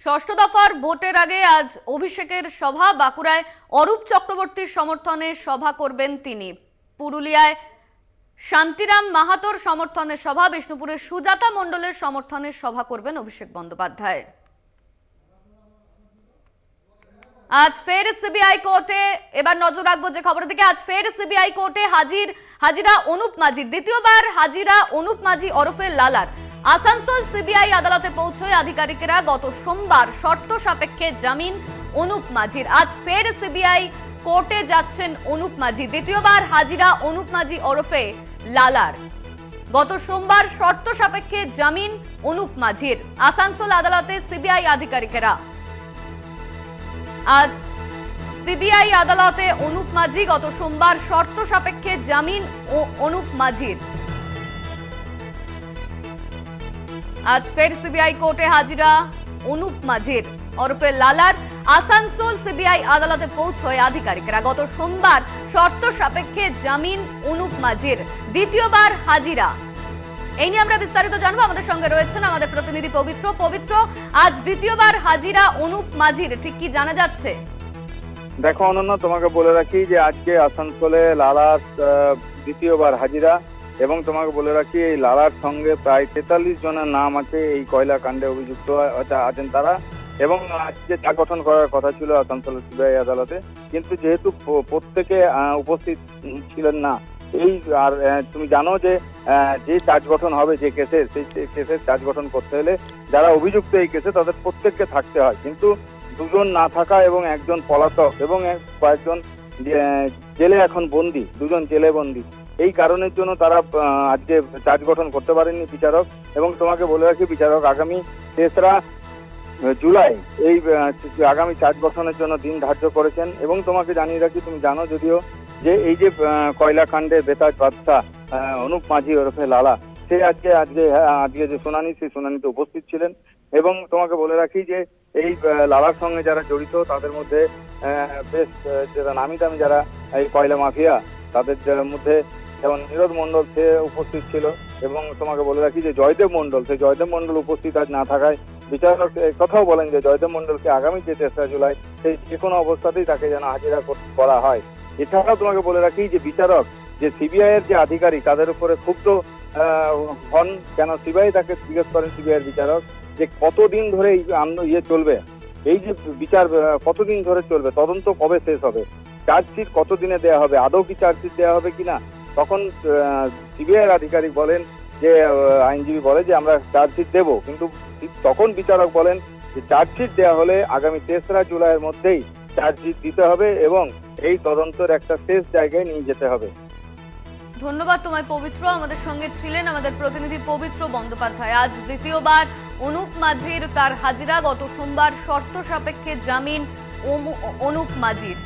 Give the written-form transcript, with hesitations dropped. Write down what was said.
ষষ্ঠ দফার ভোটের আগে আজ অভিষেকের সভা। বাঁকুড়ায় অরূপ চক্রবর্তীর সমর্থনে সভা করবেন তিনি। পুরুলিয়ায় শান্তিরাম মাহাতোর সমর্থনে সভা, বিষ্ণুপুরে সুজাতা মণ্ডলের সমর্থনে সভা করবেন অভিষেক বন্দ্যোপাধ্যায়। আজ ফের সিবিআই কোর্টে, এবার নজর রাখবো যে খবরের দিকে। আজ ফের সিবিআই কোর্টে হাজিরা অনুপ মাঝি। দ্বিতীয়বার হাজিরা অনুপ মাঝি ওরফে লালার। আসানসোল সিবিআই আদালতে পৌঁছয় আধিকারিকেরা। গত সোমবার শর্ত সাপেক্ষে জামিন অনুপ মাঝির। আজ ফের সিবিআই কোর্টে যাচ্ছেন অনুপ মাঝি। দ্বিতীয়বার হাজিরা অনুপ মাঝি ওরফে লালার। গত সোমবার শর্ত সাপেক্ষে জামিন অনুপ মাঝির। আসানসোল আদালতে সিবিআই আধিকারিকেরা। আজ সিবিআই আদালতে অনুপ মাঝি। গত সোমবার শর্ত সাপেক্ষে জামিন অনুপ মাঝির। আজ ফের সিবিআই কোর্টে হাজিরা অনুপ মাঝির ওরফে লালার। আসানসোল সিবিআই আদালতে পৌঁছয় আধিকারিকেরা। গত সোমবার শর্ত সাপেক্ষে জামিন অনুপ মাঝির। দ্বিতীয়বার হাজিরা। এই নিয়ে আমরা বিস্তারিত জানবো। আমাদের সঙ্গে রয়েছেন আমাদের প্রতিনিধি পবিত্র। আজ দ্বিতীয়বার হাজিরা অনুপ মাঝির, ঠিক কি জানা যাচ্ছে? দেখো অনন্য, তোমাকে বলে রাখি যে আজকে আসানসোলে লালার দ্বিতীয়বার হাজিরা, এবং তোমাকে বলে রাখি এই লালার সঙ্গে প্রায় 43 জনের নাম আছে এই কয়লা কাণ্ডে অভিযুক্ত আছেন তারা। এবং আজকে চার্জ গঠন করার কথা ছিল আসানসোল সিবিআই আদালতে, কিন্তু যেহেতু প্রত্যেকে উপস্থিত ছিলেন না, এই আর তুমি জানো যে চার্জ গঠন হবে যে কেসের, সেই কেসের চার্জ গঠন করতে হলে যারা অভিযুক্ত এই কেসে তাদের প্রত্যেককে থাকতে হয়, কিন্তু দুজন না থাকা এবং একজন পলাতক এবং কয়েকজন জেলে এখন বন্দী, দুজন জেলে বন্দী, এই কারণের জন্য তারা আজকে চার্জ গঠন করতে পারেননি বিচারক। এবং তোমাকে বলে রাখি বিচারক আগামী 3রা জুলাই এই আগামী চার্জ গঠনের জন্য দিন ধার্য করেছেন। এবং তোমাকে জানিয়ে রাখি, তুমি জানো যদিও যে এই যে কয়লা কাণ্ডের বেতাজ বাদশাহ অনুপ মাঝি ওরফে লালা, সে আজকে যে শুনানি, সেই শুনানিতে উপস্থিত ছিলেন। এবং তোমাকে বলে রাখি যে এই লালার সঙ্গে যারা জড়িত তাদের মধ্যে বেশ যারা নামি দামি যারা এই কয়লা মাফিয়া, তাদের মধ্যে যেমন নীরদ মণ্ডল সে উপস্থিত ছিল। এবং তোমাকে বলে রাখি যে জয়দেব মণ্ডল উপস্থিত আজ না থাকায় বিচারক কথাও বলেন যে জয়দেব মণ্ডলকে আগামী যে 3রা জুলাই সেই যে কোনো অবস্থাতেই তাকে যেন হাজিরা করা হয়। এছাড়াও তোমাকে বলে রাখি যে বিচারক যে সিবিআই এর যে আধিকারিক তাদের উপরে ক্ষুব্ধ হন, কেন সিবিআই তাকে জিজ্ঞেস করেন সিবিআই এর বিচারক যে কতদিন ধরে এই চলবে, এই যে বিচার কতদিন ধরে চলবে, তদন্ত কবে শেষ হবে, চার্জশিট কতদিনে দেওয়া হবে, আদৌ কি চার্জশিট দেওয়া হবে কিনা। তখন সিবিআই এর আধিকারিক বলেন যে আইনজীবী বলে যে আমরা চার্জশিট দেবো, কিন্তু তখন বিচারক বলেন যে চার্জশিট দেওয়া হলে আগামী 3রা জুলাইয়ের মধ্যেই চার্জশিট দিতে হবে এবং এই তদন্তের একটা শেষ জায়গায় নিয়ে যেতে হবে। ধন্যবাদ তোমায় পবিত্র। আমাদের সঙ্গে ছিলেন আমাদের প্রতিনিধি পবিত্র বন্দ্যোপাধ্যায়। আজ দ্বিতীয়বার অনুপ মাঝির তার হাজিরা। গত সোমবার শর্ত সাপেক্ষে জামিন অনুপ মাঝির।